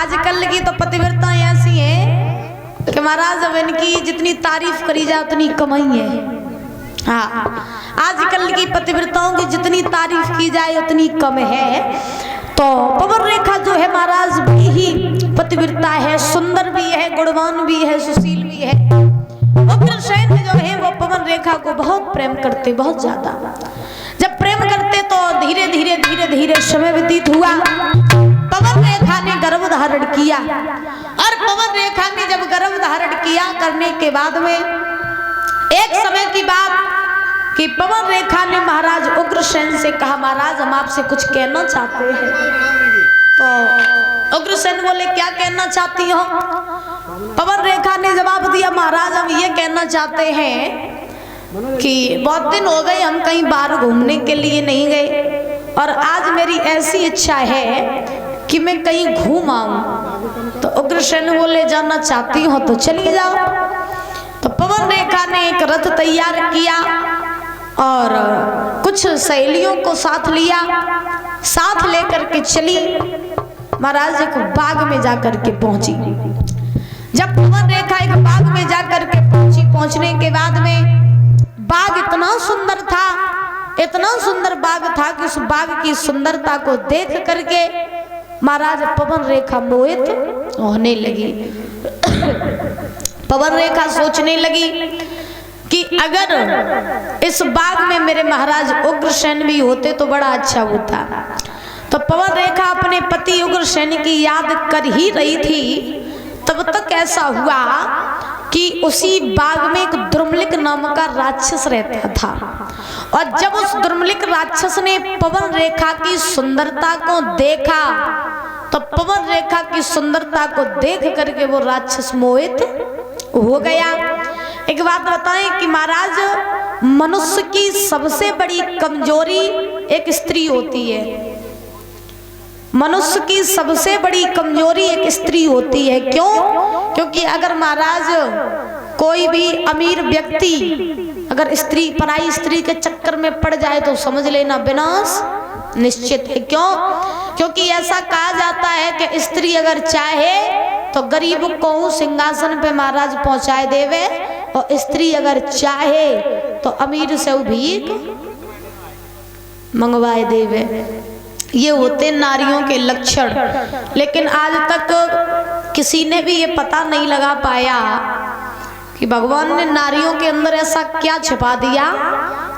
आजकल की तो पतिव्रता ऐसी है कि महाराज अब इनकी जितनी तारीफ करी जाए उतनी कम ही है। हाँ, आजकल की पतिव्रताओं की जितनी तारीफ की जाए उतनी कम है। तो पवन रेखा जो है महाराज भी ही पतिव्रता है, सुंदर भी है, गुणवान भी है, सुशील भी है। उग्रसेन जो है वो पवन रेखा को बहुत प्रेम करते, बहुत ज्यादा। जब प्रेम करते तो धीरे धीरे धीरे धीरे समय व्यतीत हुआ। पवन रेखा ने गर्भ धारण किया और पवन रेखा ने जब गर्भ धारण किया करने के बाद में एक समय की बात कि पवन रेखा ने महाराज उग्रसेन से कहा, महाराज हम आपसे कुछ कहना चाहते हैं। तो उग्रसेन बोले, क्या कहना चाहती हो? पवन रेखा ने जवाब दिया, महाराज हम ये कहना चाहते हैं कि बहुत दिन हो गए हम कहीं बाहर घूमने के लिए नहीं गए और आज मेरी ऐसी इच्छा है कि मैं कहीं घूम आऊं। तो उग्रसेन बोले, जाना चाहती हो तो चली जाओ। तो पवन रेखा ने एक रथ तैयार किया और कुछ सहेलियों को साथ लिया, साथ लेकर के चली। महाराज एक बाग में जाकर के पहुंची। जब पवन रेखा एक बाग में जाकर के पहुंची, पहुंचने के बाद में बाग इतना सुंदर था, इतना सुंदर बाग था कि उस बाग की सुंदरता को देख करके महाराज पवन रेखा मोहित होने लगी। पवन रेखा सोचने लगी कि अगर इस बाग में मेरे महाराज उग्रसेन भी होते तो बड़ा अच्छा होता। तो पवन रेखा अपने पति उग्रसेन की याद कर ही रही थी। तब तक ऐसा हुआ कि उसी बाग में एक दुर्मलिक नाम का राक्षस रहता था और जब उस दुर्मलिक राक्षस ने पवन रेखा की सुंदरता को देखा तो पवन रेखा की सुंदरता को देख करके वो राक्षस मोहित हो गया। एक बात बताएं कि महाराज मनुष्य की सबसे बड़ी कमजोरी एक स्त्री होती है। मनुष्य की सबसे बड़ी कमजोरी एक स्त्री होती है। क्यों? क्योंकि अगर महाराज कोई भी अमीर व्यक्ति अगर स्त्री पराई स्त्री के चक्कर में पड़ जाए तो समझ लेना विनाश निश्चित है। क्यों? क्योंकि ऐसा कहा जाता है कि स्त्री अगर चाहे तो गरीब को सिंहासन पे महाराज पहुंचाए देवे और स्त्री अगर चाहे तो अमीर से भीख मंगवाए देवे। ये होते नारियों के लक्षण। लेकिन आज तक किसी ने भी ये पता नहीं लगा पाया कि भगवान ने नारियों के अंदर ऐसा क्या छिपा दिया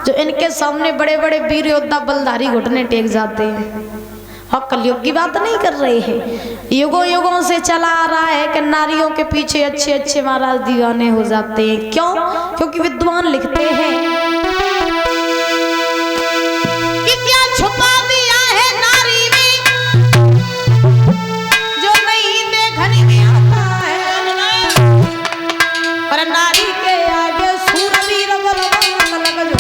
जो इनके सामने बड़े बड़े वीर योद्धा बलधारी घुटने टेक जाते हैं। और कलयुग की बात नहीं कर रहे हैं, युगों युगों से चला आ रहा है कि नारियों के पीछे अच्छे अच्छे महाराज दीवाने हो जाते हैं। क्यों? क्योंकि विद्वान लिखते हैं कि क्या छुपा दिया है नारी में जो नहीं देखने में आता है और नारी के आगे सूरवीर बलवान लग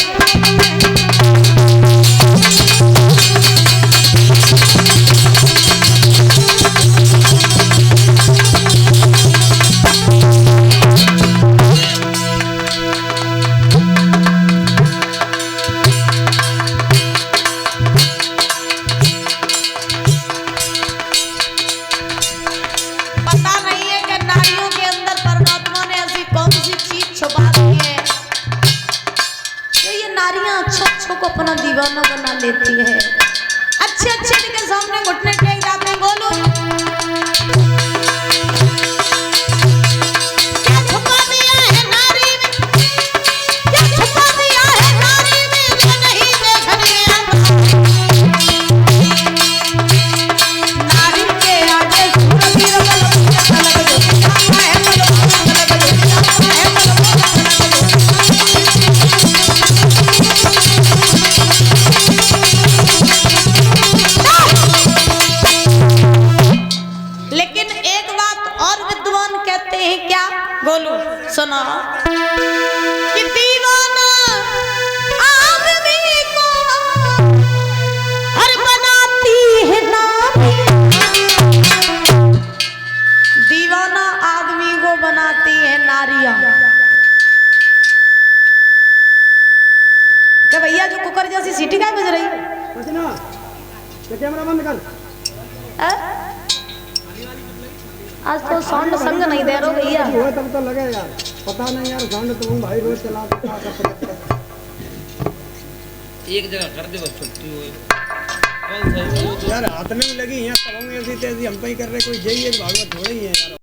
अपना दीवाना बना लेती है। अच्छे अच्छे के सामने घुटने टेक जाते हैं। बोलो क्या छुपा दिया है नारी में, क्या छुपा दिया है नारी में जो नहीं देखने नारी के आगे सूरवीर बोलो सुना कि दीवाना आदमी को हर बनाती है नारी। दीवाना आदमी को बनाती है नारियां। क्या भैया जो कुकर जैसी सीटी क्या बज रही है? कैमरा बंद कर। आज तो साउंड संग नहीं दे रहे हो भैया। हुआ तब तो लगे यार, पता नहीं यार साउंड तुम भाई रोज चला एक जगह कर दे बस छुट्टी हुई यार हाथ में भी लगी यहाँ करूँगी ऐसी तेजी हम पे ही कर रहे कोई जई एक भागवत थोड़ी ही है यार।